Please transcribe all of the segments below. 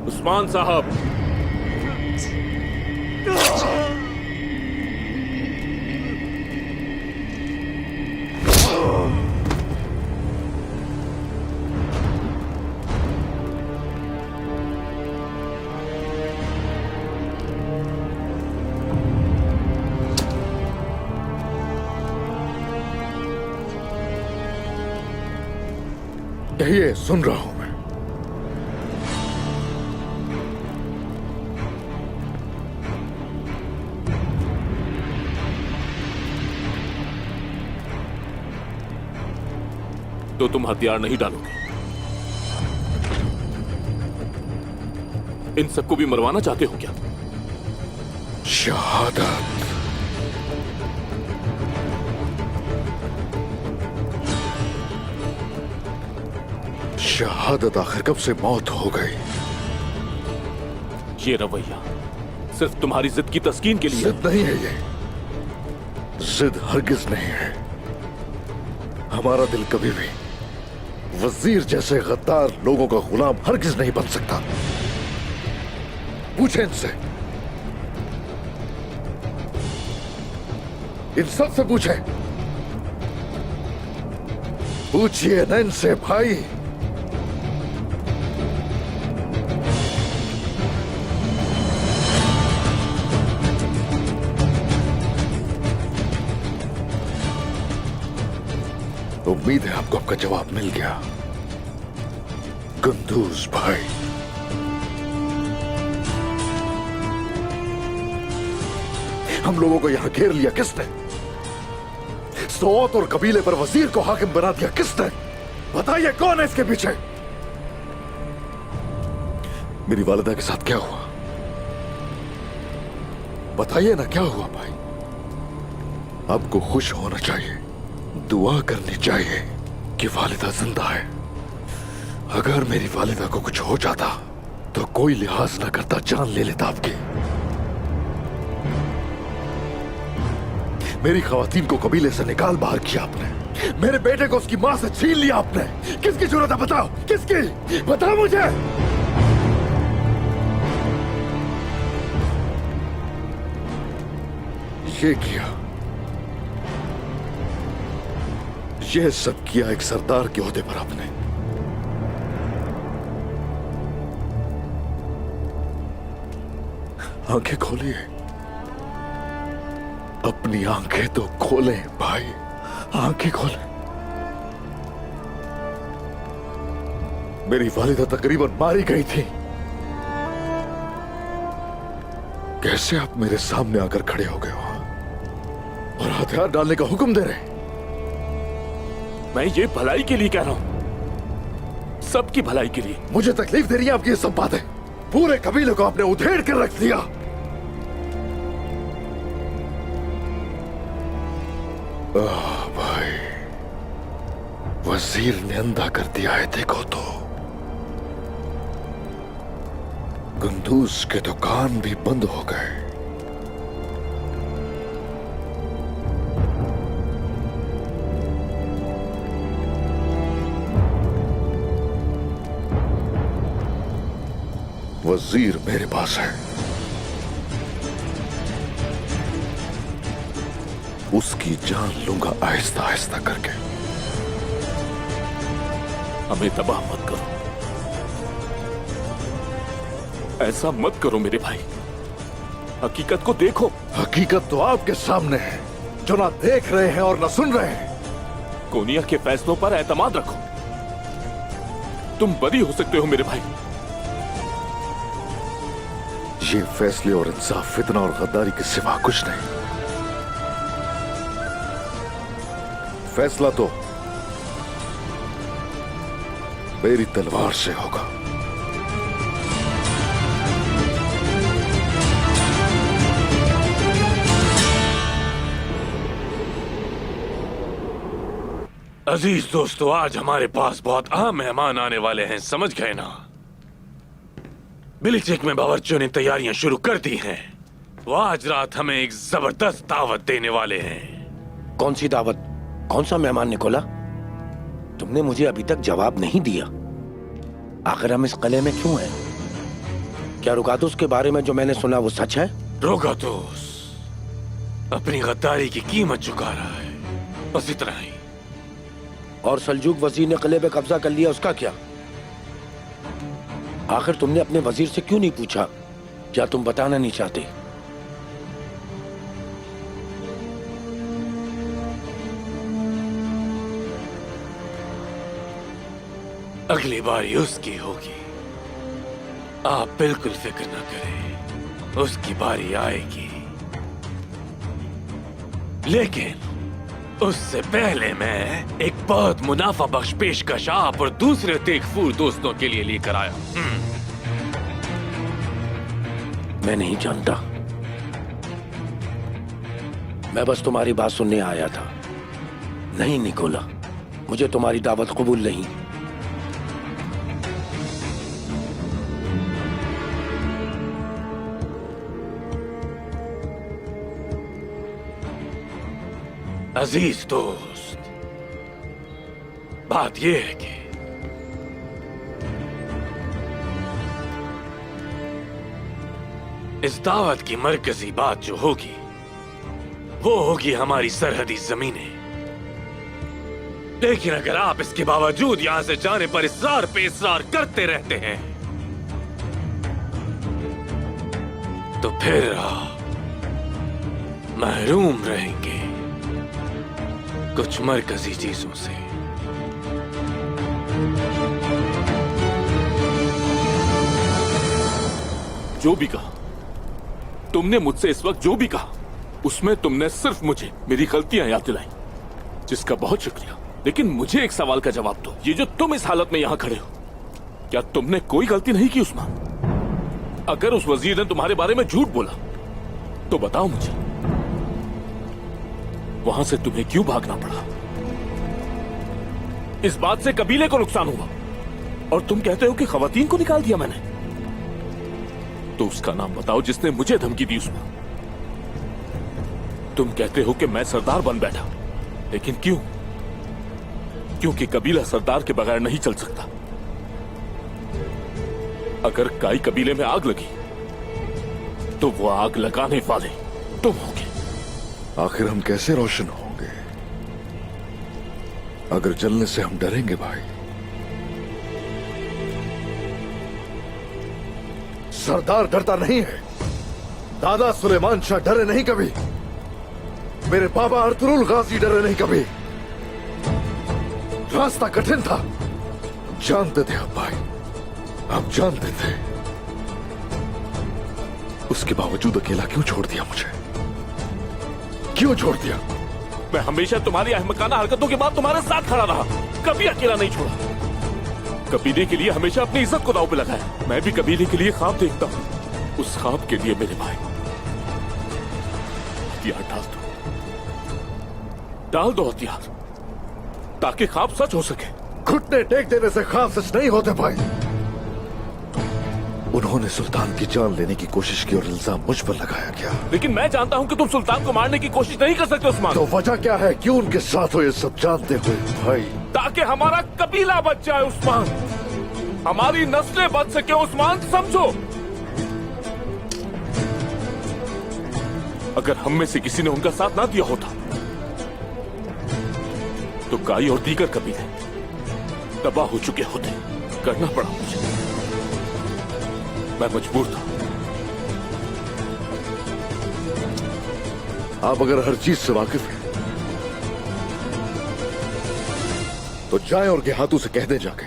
उस्मान साहब, कहिए, सुन रहा हूं मैं। तो तुम हथियार नहीं डालोगे? इन सबको भी मरवाना चाहते हो क्या? शहादत। शहादत आखिर कब से मौत हो गई? ये रवैया सिर्फ तुम्हारी जिद की तस्कीन के लिए। जिद नहीं है ये, जिद हरगिज नहीं है। हमारा दिल कभी भी वजीर जैसे गद्दार लोगों का गुलाम हरगिज नहीं बन सकता। पूछे इनसे, इन सब से पूछे। पूछिए न इनसे भाई। उम्मीद है आपको आपका जवाब मिल गया। कुंदूज भाई, हम लोगों को यहां घेर लिया किसने? सौत और कबीले पर वजीर को हाकिम बना दिया किसने? बताइए कौन है इसके पीछे? मेरी वालिदा के साथ क्या हुआ? बताइए ना, क्या हुआ भाई? आपको खुश होना चाहिए, दुआ करनी चाहिए कि वालिदा जिंदा है। अगर मेरी वालिदा को कुछ हो जाता तो कोई लिहाज ना करता, जान ले लेता आपकी। मेरी खवातीन को कबीले से निकाल बाहर किया आपने। मेरे बेटे को उसकी मां से छीन लिया आपने। किसकी जरूरत है? बताओ किसकी? बताओ मुझे। ये किया, यह सब किया एक सरदार के ओहदे पर आपने। आंखें खोलिए, अपनी आंखें तो खोलें भाई, आंखें खोलें। मेरी वालिदा तकरीबन मारी गई थी। कैसे आप मेरे सामने आकर खड़े हो गए हो और हथियार डालने का हुक्म दे रहे? मैं ये भलाई के लिए कह रहा हूं, सबकी भलाई के लिए। मुझे तकलीफ दे रही है आपकी ये सब बातें। पूरे कबीले को आपने उधेड़ कर रख दिया। भाई, वजीर ने अंधा कर दिया है। देखो तो, कुंदूज के दुकान भी बंद हो गए। वजीर मेरे पास है, उसकी जान लूंगा आहिस्ता आहिस्ता करके। हमें तबाह मत करो, ऐसा मत करो मेरे भाई। हकीकत को देखो। हकीकत तो आपके सामने है, जो ना देख रहे हैं और ना सुन रहे हैं। कोनिया के फैसलों पर एतमाद रखो। तुम बरी हो सकते हो मेरे भाई। ये फैसले और इंसाफ फितना और गद्दारी के सिवा कुछ नहीं। फैसला तो मेरी तलवार से होगा। अजीज दोस्तों, आज हमारे पास बहुत अहम मेहमान आने वाले हैं, समझ गए ना? बिलीचेक में बावर्चियों ने तैयारियां शुरू कर दी हैं। वो आज रात हमें एक जबरदस्त दावत देने वाले हैं। कौन सी दावत? कौन सा मेहमान निकोला? तुमने मुझे अभी तक जवाब नहीं दिया। आखिर हम इस किले में क्यों हैं? क्या रुकातुस के बारे में जो मैंने सुना वो सच है? रोगातोस अपनी गद्दारी की कीमत चुका रहा है, बस इतना ही। और सल्जूक वजीर ने किले पे कब्जा कर लिया, उसका क्या? आखिर तुमने अपने वजीर से क्यों नहीं पूछा? क्या तुम बताना नहीं चाहते? अगली बारी उसकी होगी, आप बिल्कुल फिक्र न करें, उसकी बारी आएगी। लेकिन उससे पहले मैं एक बहुत मुनाफा बख्श पेशकश आप और दूसरे तेगफूर दोस्तों के लिए लेकर आया। मैं नहीं जानता, मैं बस तुम्हारी बात सुनने आया था। नहीं निकोला, मुझे तुम्हारी दावत कबूल नहीं। अजीज दोस्त, बात यह है कि इस दावत की मरकजी बात जो होगी वो होगी हमारी सरहदी जमीनें। लेकिन अगर आप इसके बावजूद यहां से जाने पर इसरार पे इसरार करते रहते हैं तो फिर आप महरूम रहेंगे कुछ मरकजी चीजों से। जो भी कहा तुमने मुझसे, इस वक्त जो भी कहा उसमें तुमने सिर्फ मुझे मेरी गलतियां याद दिलाई, जिसका बहुत शुक्रिया। लेकिन मुझे एक सवाल का जवाब दो, ये जो तुम इस हालत में यहां खड़े हो, क्या तुमने कोई गलती नहीं की उस्मान? अगर उस वजीर ने तुम्हारे बारे में झूठ बोला तो बताओ मुझे, वहां से तुम्हें क्यों भागना पड़ा? इस बात से कबीले को नुकसान हुआ और तुम कहते हो कि खवातीन को निकाल दिया मैंने। तो उसका नाम बताओ जिसने मुझे धमकी दी उसमें। तुम कहते हो कि मैं सरदार बन बैठा, लेकिन क्यों? क्योंकि कबीला सरदार के बगैर नहीं चल सकता। अगर काई कबीले में आग लगी तो वो आग लगाने वाले तुम होगे। आखिर हम कैसे रोशन होंगे अगर जलने से हम डरेंगे भाई? सरदार डरता नहीं है। दादा सुलेमान शाह डरे नहीं कभी। मेरे बाबा अर्तुरुल गाजी डरे नहीं कभी। रास्ता कठिन था, जानते थे आप भाई, आप जानते थे। उसके बावजूद अकेला क्यों छोड़ दिया मुझे? क्यों छोड़ दिया? मैं हमेशा तुम्हारी अहमकाना हरकतों के बाद तुम्हारे साथ खड़ा रहा, कभी अकेला नहीं छोड़ा। कबीले के लिए हमेशा अपनी इज्जत को दांव पे लगाया। मैं भी कबीले के लिए ख्वाब देखता हूं, उस ख्वाब के लिए मेरे भाई हथियार डाल दो हथियार, ताकि ख्वाब सच हो सके। घुटने टेक देने से ख्वाब सच नहीं होते भाई। उन्होंने सुल्तान की जान लेने की कोशिश की और इल्जाम मुझ पर लगाया क्या? लेकिन मैं जानता हूं कि तुम सुल्तान को मारने की कोशिश नहीं कर सकते उस्मान। तो वजह क्या है? क्यों उनके साथ हो ये सब जानते हुए भाई? ताकि हमारा कबीला बच जाए उस्मान, हमारी नस्लें बच सके उस्मान, समझो। अगर हम में से किसी ने उनका साथ ना दिया होता तो काई और दीगर कबीले तबाह हो चुके होते। करना पड़ा मुझे, मैं मजबूर था। आप अगर हर चीज से वाकिफ हैं तो जाएं और गेहातू से कह दें जाके,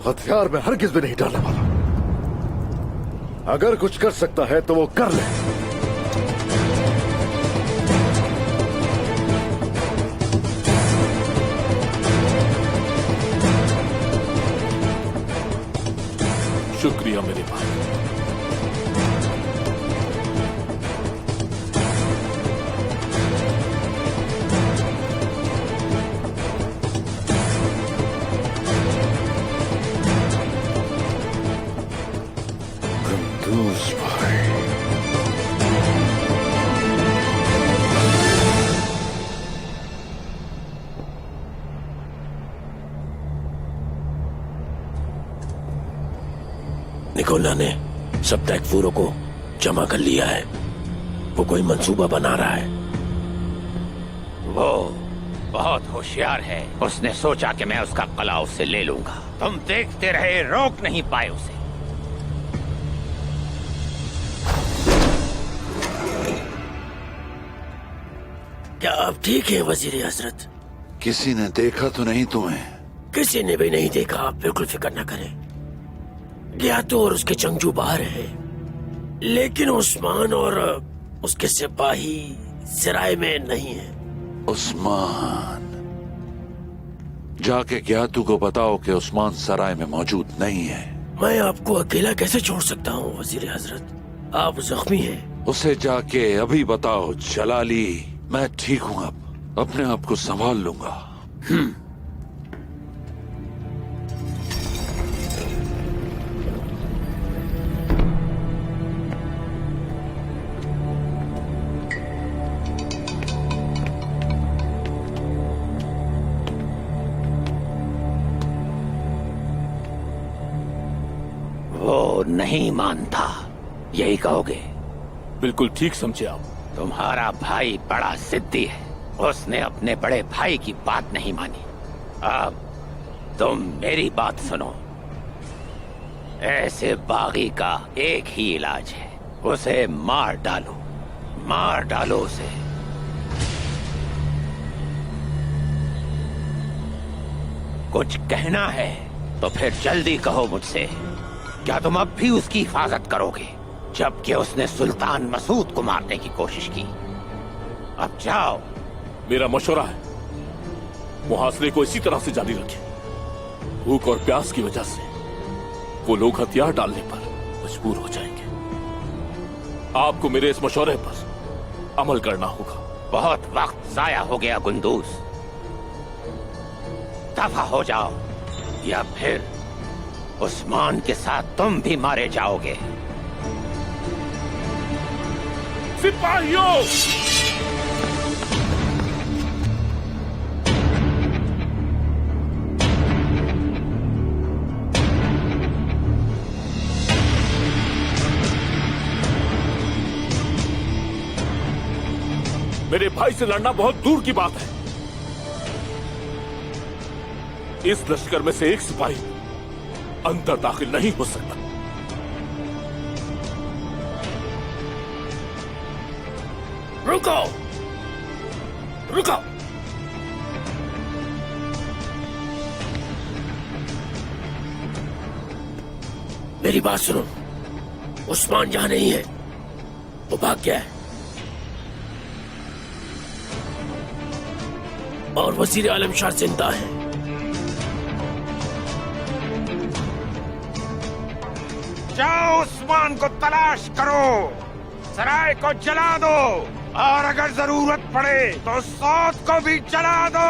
हथियार में हरगिज भी नहीं डालने वाला। अगर कुछ कर सकता है तो वो कर ले। शुक्रिया मेरे भाई। कंदूज भाई, निकोला ने सब तैकफूरों को जमा कर लिया है। वो कोई मंसूबा बना रहा है। वो बहुत होशियार है। उसने सोचा कि मैं उसका कला उससे ले लूंगा। तुम देखते रहे, रोक नहीं पाए उसे। क्या आप ठीक हैं वजीर हजरत? किसी ने देखा तो नहीं तुम्हें? किसी ने भी नहीं देखा। आप बिल्कुल फिक्र न करें। गियातो और उसके जंगजू बाहर हैं, लेकिन उस्मान और उसके सिपाही सराय में नहीं है। उस्मान, जाके ग्यातू को बताओ कि उस्मान सराय में मौजूद नहीं है। मैं आपको अकेला कैसे छोड़ सकता हूँ वजीर हजरत? आप जख्मी हैं। उसे जाके अभी बताओ जलाली, मैं ठीक हूं, अब अपने आप को संभाल लूंगा। वो नहीं मानता, यही कहोगे? बिल्कुल ठीक समझे आप। तुम्हारा भाई बड़ा जिद्दी है। उसने अपने बड़े भाई की बात नहीं मानी। अब तुम मेरी बात सुनो। ऐसे बागी का एक ही इलाज है, उसे मार डालो। मार डालो उसे। कुछ कहना है तो फिर जल्दी कहो मुझसे। क्या तुम अब भी उसकी हिफाजत करोगे, जबकि उसने सुल्तान मसूद को मारने की कोशिश की? अब जाओ। मेरा मशवरा है मुहासरे को इसी तरह से जारी रखें। भूख और प्यास की वजह से वो लोग हथियार डालने पर मजबूर हो जाएंगे। आपको मेरे इस मशवरे पर अमल करना होगा। बहुत वक्त जाया हो गया गुंदूस। दफा हो जाओ, या फिर उस्मान के साथ तुम भी मारे जाओगे। सिपाहियों, मेरे भाई से लड़ना बहुत दूर की बात है। इस लश्कर में से एक सिपाही अंदर दाखिल नहीं हो सकता। रुको, रुको। मेरी बात सुनो। उस्मान जहां नहीं है, वो भाग गया है। और वजीर आलम शाह जिंदा है। जाओ, उस्मान को तलाश करो, सराय को जला दो, और अगर जरूरत पड़े तो सौत को भी जला दो।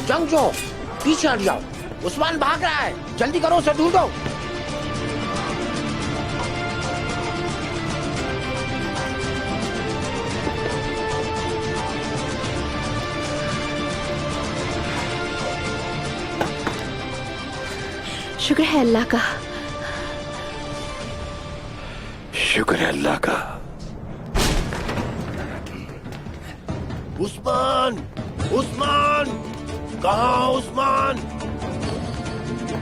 जंगजो, पीछे हट जाओ। उस्मान भाग रहा है, जल्दी करो, उसे ढूंढो। शुक्र है अल्लाह का। शुक्र है अल्लाह का। उस्मान, उस्मान, कहाँ उस्मान?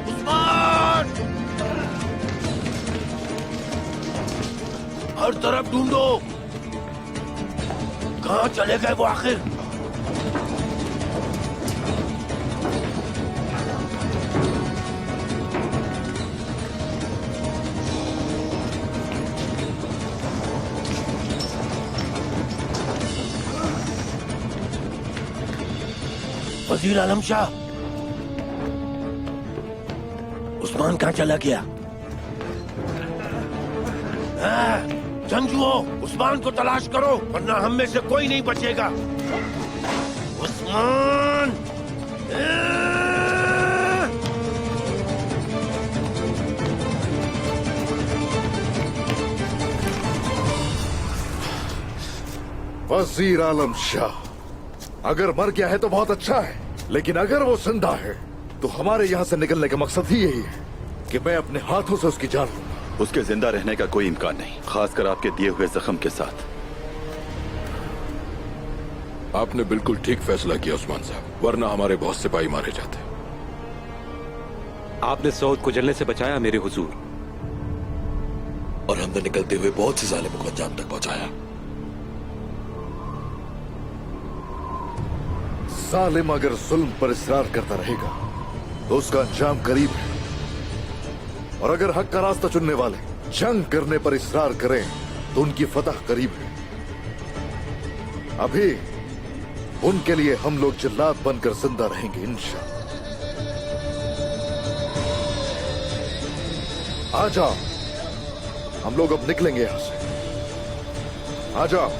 उस्मान! हर तरफ ढूंढो। कहाँ चले गए वो आखिर? वजीर आलम शाह, उस्मान कहाँ चला गया? जंगजुओं, उस्मान को तलाश करो वरना हम में से कोई नहीं बचेगा। उस्मान! वजीर आलम शाह, अगर मर गया है तो बहुत अच्छा है, लेकिन अगर वो जिंदा है तो हमारे यहाँ से निकलने का मकसद ही यही है कि मैं अपने हाथों से उसकी जान लूंगा। उसके जिंदा रहने का कोई इम्कान नहीं, खासकर आपके दिए हुए जख्म के साथ। आपने बिल्कुल ठीक फैसला किया उस्मान साहब, वरना हमारे बहुत सिपाही मारे जाते। आपने सऊद को जलने से बचाया मेरे हुजूर, और हमने निकलते हुए बहुत से जालिमों को अंजाम तक पहुंचाया। जालिम अगर जुल्म पर इसरार करता रहेगा तो उसका अंजाम करीब है, और अगर हक का रास्ता चुनने वाले जंग करने पर इसरार करें तो उनकी फतह करीब है। अभी उनके लिए हम लोग जल्लाद बनकर जिंदा रहेंगे इंशाअल्लाह। आ जाओ, हम लोग अब निकलेंगे यहां से। आ जाओ।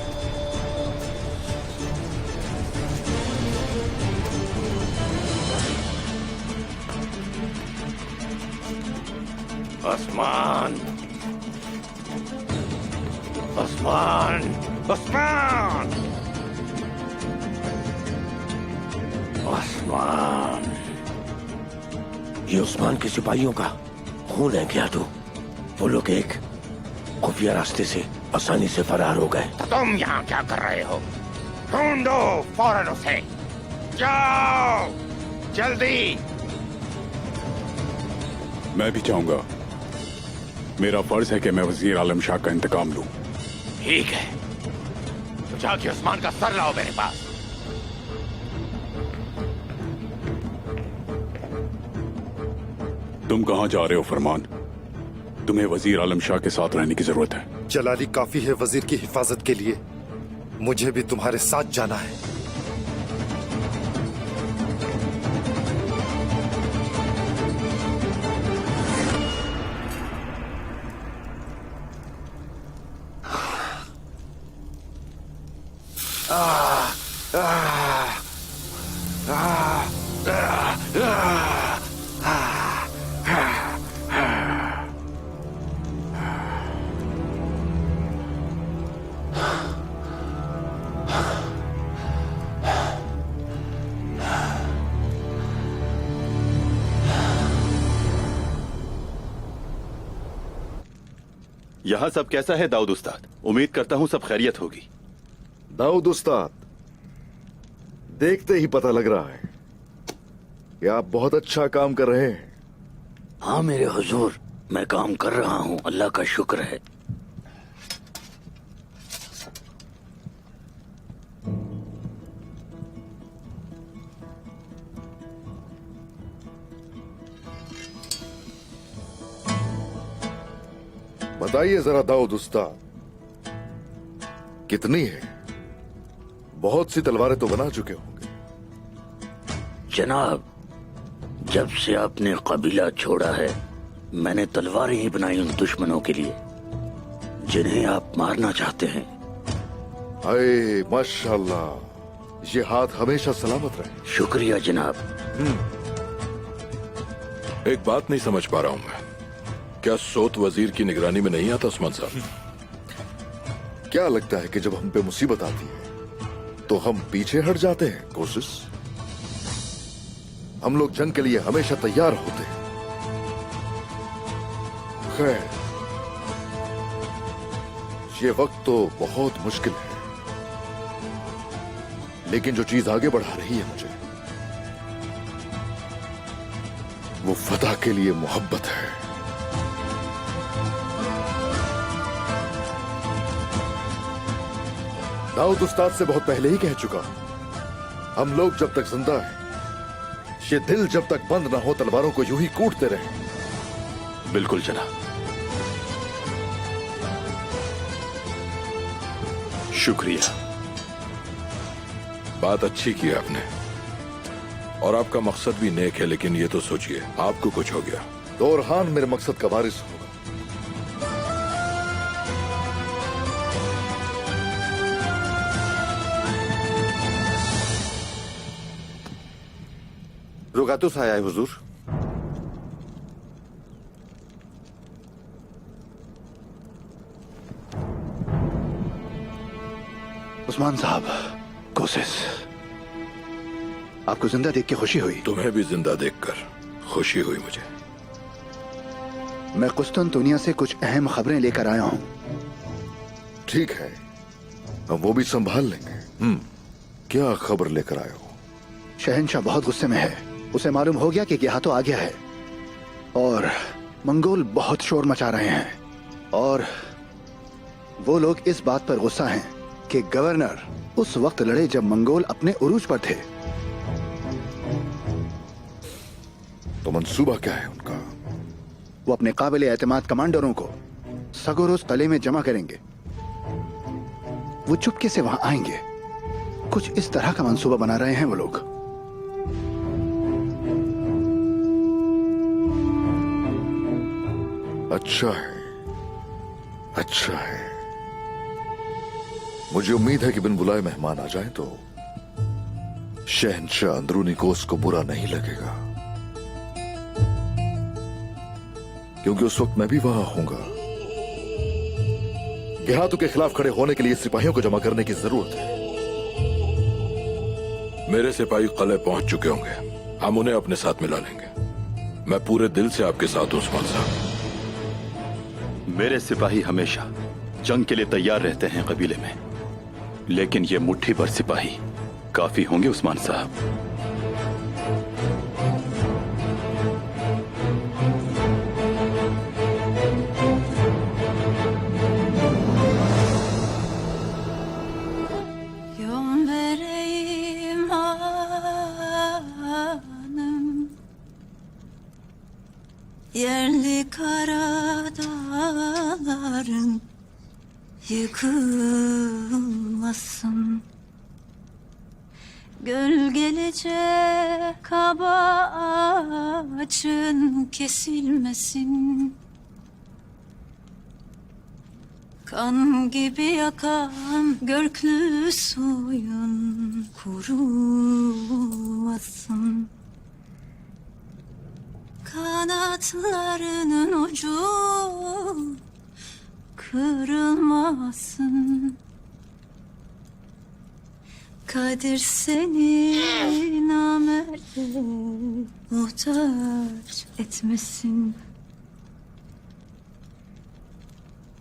उस्मान! उस्मान! उस्मान! उस्मान! ये उस्मान के सिपाहियों का खून है क्या? तो वो लोग एक खुफिया रास्ते से आसानी से फरार हो गए। तो तुम यहाँ क्या कर रहे हो? ढूंढो फौरन उसे। जाओ जल्दी। मैं भी चाहूंगा, मेरा फर्ज है कि मैं वजीर आलम शाह का इंतकाम लूं। ठीक है, तो जाके उस्मान का सर लाओ मेरे पास। तुम कहां जा रहे हो फरमान? तुम्हें वजीर आलम शाह के साथ रहने की जरूरत है। जलाली काफी है वजीर की हिफाजत के लिए, मुझे भी तुम्हारे साथ जाना है। यहाँ सब कैसा है दाऊद उस्ताद? उम्मीद करता हूँ सब खैरियत होगी। दाऊद उस्ताद, देखते ही पता लग रहा है कि आप बहुत अच्छा काम कर रहे हैं। हाँ मेरे हुजूर, मैं काम कर रहा हूँ, अल्लाह का शुक्र है। बताइए जरा दाऊद उस्ताद, कितनी है? बहुत सी तलवारें तो बना चुके होंगे। जनाब, जब से आपने कबीला छोड़ा है मैंने तलवारें ही बनाई उन दुश्मनों के लिए जिन्हें आप मारना चाहते हैं। अरे माशाल्लाह, ये हाथ हमेशा सलामत रहे। शुक्रिया जनाब। एक बात नहीं समझ पा रहा हूं मैं, क्या सोत वजीर की निगरानी में नहीं आता उस्मान साहब? क्या लगता है कि जब हम पे मुसीबत आती है तो हम पीछे हट जाते हैं? कोशिश, हम लोग जंग के लिए हमेशा तैयार होते हैं। खैर, ये वक्त तो बहुत मुश्किल है, लेकिन जो चीज आगे बढ़ा रही है मुझे, वो फतह के लिए मोहब्बत है। दाऊद उस्ताद से बहुत पहले ही कह चुका, हम लोग जब तक जिंदा हैं, ये दिल जब तक बंद ना हो, तलवारों को यूं ही कूटते रहें। बिल्कुल जनाब। शुक्रिया। बात अच्छी की आपने, और आपका मकसद भी नेक है, लेकिन ये तो सोचिए आपको कुछ हो गया। दोरहान मेरे मकसद का वारिस होगा। रुगातुस आया है हुजूर। उस्मान साहब, कोशिश आपको जिंदा देख के खुशी हुई। तुम्हें भी जिंदा देखकर खुशी हुई मुझे। मैं कुस्तुनतुनिया से कुछ अहम खबरें लेकर आया हूं। ठीक है, हम वो भी संभाल लेंगे। क्या खबर लेकर आए हो? शहंशाह बहुत गुस्से में है। उसे मालूम हो गया कि गेहातो आ गया है और मंगोल बहुत शोर मचा रहे हैं। और वो लोग इस बात पर गुस्सा हैं कि गवर्नर उस वक्त लड़े जब मंगोल अपने उरूज पर थे। तो मंसूबा क्या है उनका? वो अपने काबिल एतमाद कमांडरों को सगोरोस तले में जमा करेंगे। वो चुपके से वहां आएंगे। कुछ इस तरह का मंसूबा बना रहे हैं वो लोग। अच्छा है, अच्छा है। मुझे उम्मीद है कि बिन बुलाए मेहमान आ जाएं तो शहंशाह अंदरूनी कोस को बुरा नहीं लगेगा, क्योंकि उस वक्त मैं भी वहां होऊंगा। गेहातो के खिलाफ खड़े होने के लिए सिपाहियों को जमा करने की जरूरत है। मेरे सिपाही कले पहुंच चुके होंगे, हम उन्हें अपने साथ मिला लेंगे। मैं पूरे दिल से आपके साथ हूं उस्मान साहब। मेरे सिपाही हमेशा जंग के लिए तैयार रहते हैं कबीले में, लेकिन ये मुट्ठी भर सिपाही काफी होंगे उस्मान साहब। Yerli kara dağların yıkılmasın, gölgelice kaba ağacın kesilmesin, kan gibi yakan görklü suyun kurumasın. Kanatlarının ucu kırılmasın. Kadir seni namerde muhtaç etmesin.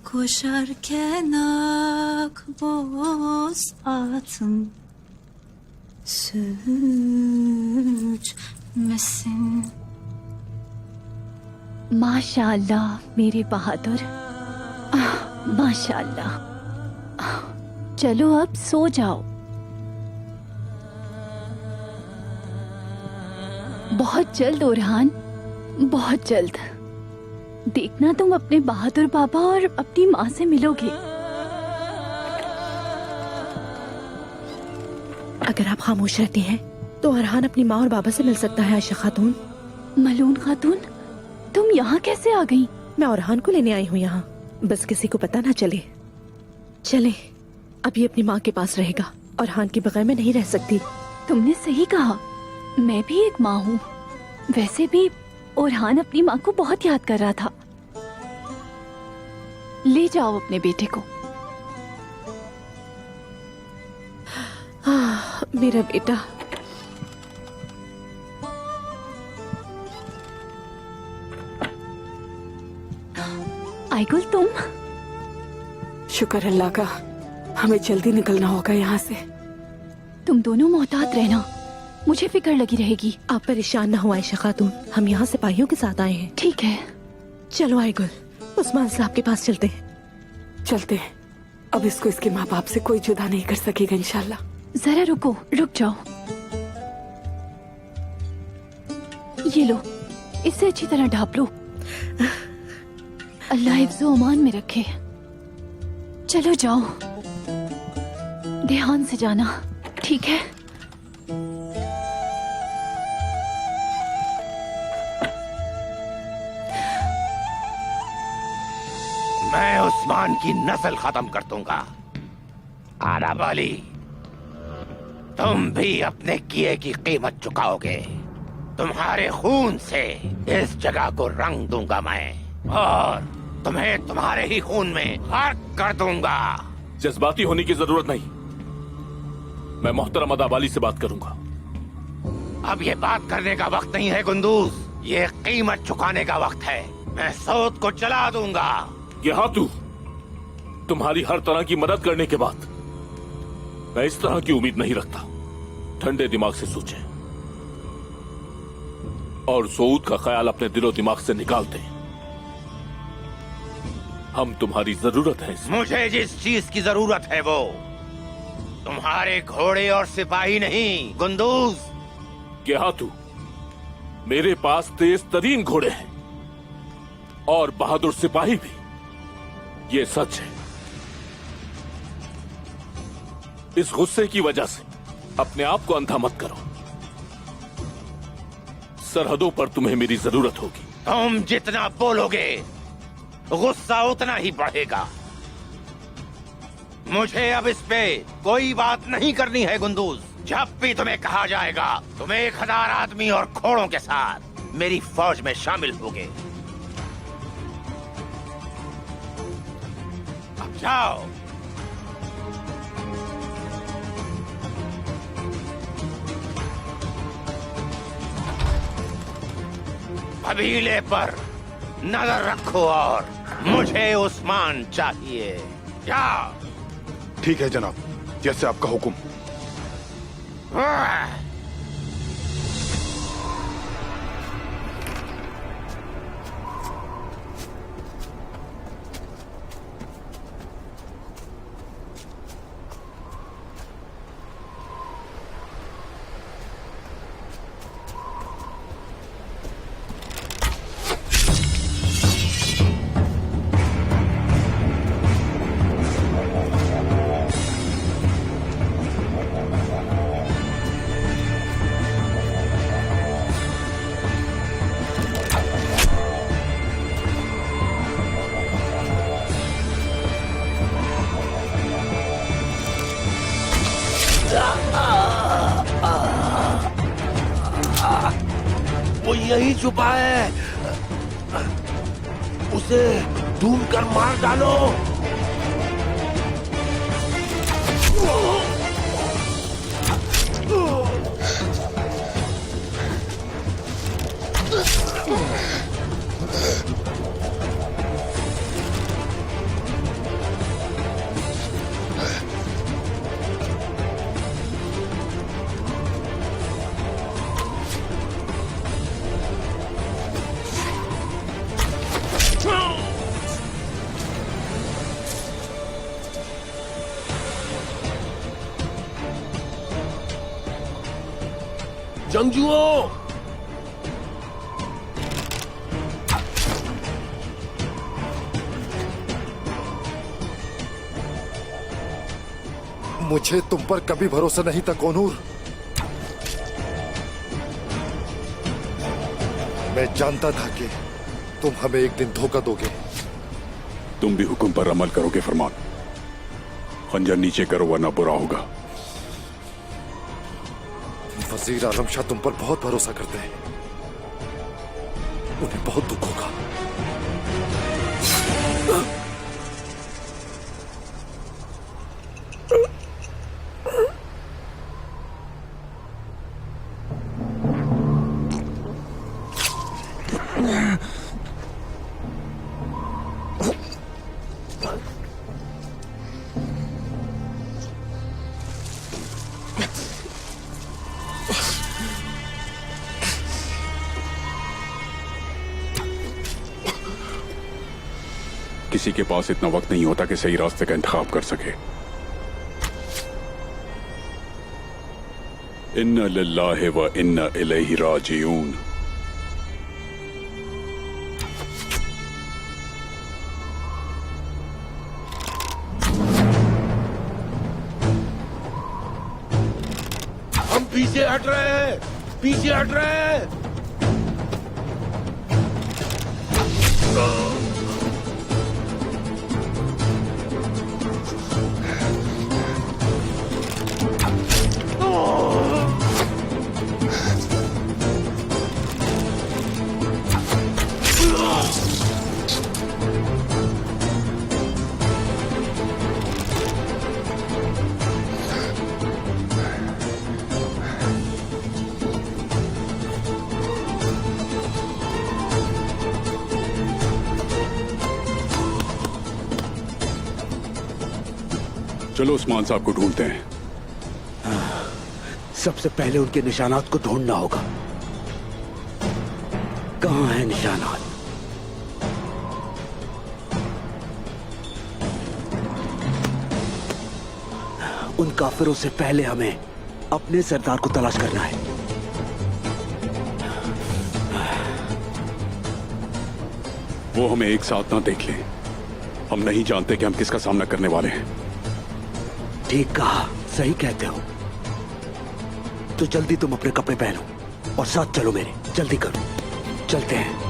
Koşarken ak boz atın sürçmesin. माशाअल्लाह मेरे बहादुर, माशाअल्लाह। चलो अब सो जाओ। बहुत जल्द ओरहान, बहुत जल्द देखना तुम अपने बहादुर बाबा और अपनी माँ से मिलोगे। अगर आप खामोश रहती हैं तो ओरहान अपनी माँ और बाबा से मिल सकता है। आयशा खातून। मलून खातून, तुम यहाँ कैसे आ गई? मैं ओरहान को लेने आई हूँ यहाँ, बस किसी को पता ना चले। चले, अब ये अपनी माँ के पास रहेगा। ओरहान के बगैर मैं नहीं रह सकती। तुमने सही कहा, मैं भी एक माँ हूँ। वैसे भी ओरहान अपनी माँ को बहुत याद कर रहा था। ले जाओ अपने बेटे को। मेरा बेटा। आइगुल, तुम? शुक्र अल्लाह का, हमें जल्दी निकलना होगा यहाँ से। तुम दोनों मोहतात रहना, मुझे फिक्र लगी रहेगी। आप परेशान ना हो आयशा खातून, हम यहाँ सिपाहियों के साथ आए हैं। ठीक है, चलो आइगुल, उस्मान साहब के पास चलते हैं। चलते हैं। अब इसको इसके माँ बाप से कोई जुदा नहीं कर सकेगा इंशाल्लाह। जरा रुको, रुक जाओ। ये लो, इससे अच्छी तरह ढाप लो। अल्लाह हिफ्ज़ो अमान में रखे। चलो जाओ, ध्यान से जाना, ठीक है? मैं उस्मान की नस्ल खत्म कर दूंगा। आना वाली, तुम भी अपने किए की कीमत चुकाओगे। तुम्हारे खून से इस जगह को रंग दूंगा मैं, और तुम्हें तुम्हारे ही खून में गर्क कर दूंगा। जज्बाती होने की जरूरत नहीं, मैं मोहतरम अदाबाली से बात करूंगा। अब ये बात करने का वक्त नहीं है गुंदूज, ये कीमत चुकाने का वक्त है। मैं सौद को चला दूंगा। यहाँ तुम्हारी हर तरह की मदद करने के बाद मैं इस तरह की उम्मीद नहीं रखता। ठंडे दिमाग से सोचें और सऊद का ख्याल अपने दिलो दिमाग से निकाल दें। हम तुम्हारी जरूरत है इसमें। मुझे जिस चीज की जरूरत है वो तुम्हारे घोड़े और सिपाही नहीं गुंदूज। क्या मेरे पास तेज तरीन घोड़े हैं और बहादुर सिपाही भी, ये सच है। इस गुस्से की वजह से अपने आप को अंधा मत करो। सरहदों पर तुम्हें मेरी जरूरत होगी। तुम जितना बोलोगे गुस्सा उतना ही बढ़ेगा। मुझे अब इस पे कोई बात नहीं करनी है गुंदूज। जब भी तुम्हें कहा जाएगा तुम 1000 आदमी और घोड़ों के साथ मेरी फौज में शामिल होगे। अब जाओ। कबीले पर नजर रखो और मुझे उस्मान चाहिए। जाओ। ठीक है जनाब, जैसे आपका हुक्म। वो यही छुपा है, उसे ढूंढ कर मार डालो। जंगजुओं, मुझे तुम पर कभी भरोसा नहीं था कोनूर। मैं जानता था कि तुम हमें एक दिन धोखा दोगे। तुम भी हुक्म पर अमल करोगे फरमान। खंजर नीचे करो वरना बुरा होगा। वजीर आलम शाह तुम पर बहुत भरोसा करते हैं, उन्हें बहुत दुख होगा। किसी के पास इतना वक्त नहीं होता कि सही रास्ते का इंतखाब कर सके। इन्ना लिल्लाहि व इन्ना इलैहि राजिऊन। हम पीछे हट रहे हैं, पीछे हट रहे हैं। चलो उस्मान साहब को ढूंढते हैं। सबसे पहले उनके निशानात को ढूंढना होगा। कहाँ है निशानात? उन काफिरों से पहले हमें अपने सरदार को तलाश करना है। वो हमें एक साथ ना देख लें। हम नहीं जानते कि हम किसका सामना करने वाले हैं। ठीक कहा, सही कहते हो। तो जल्दी तुम अपने कपड़े पहनो और साथ चलो मेरे। जल्दी करो, चलते हैं।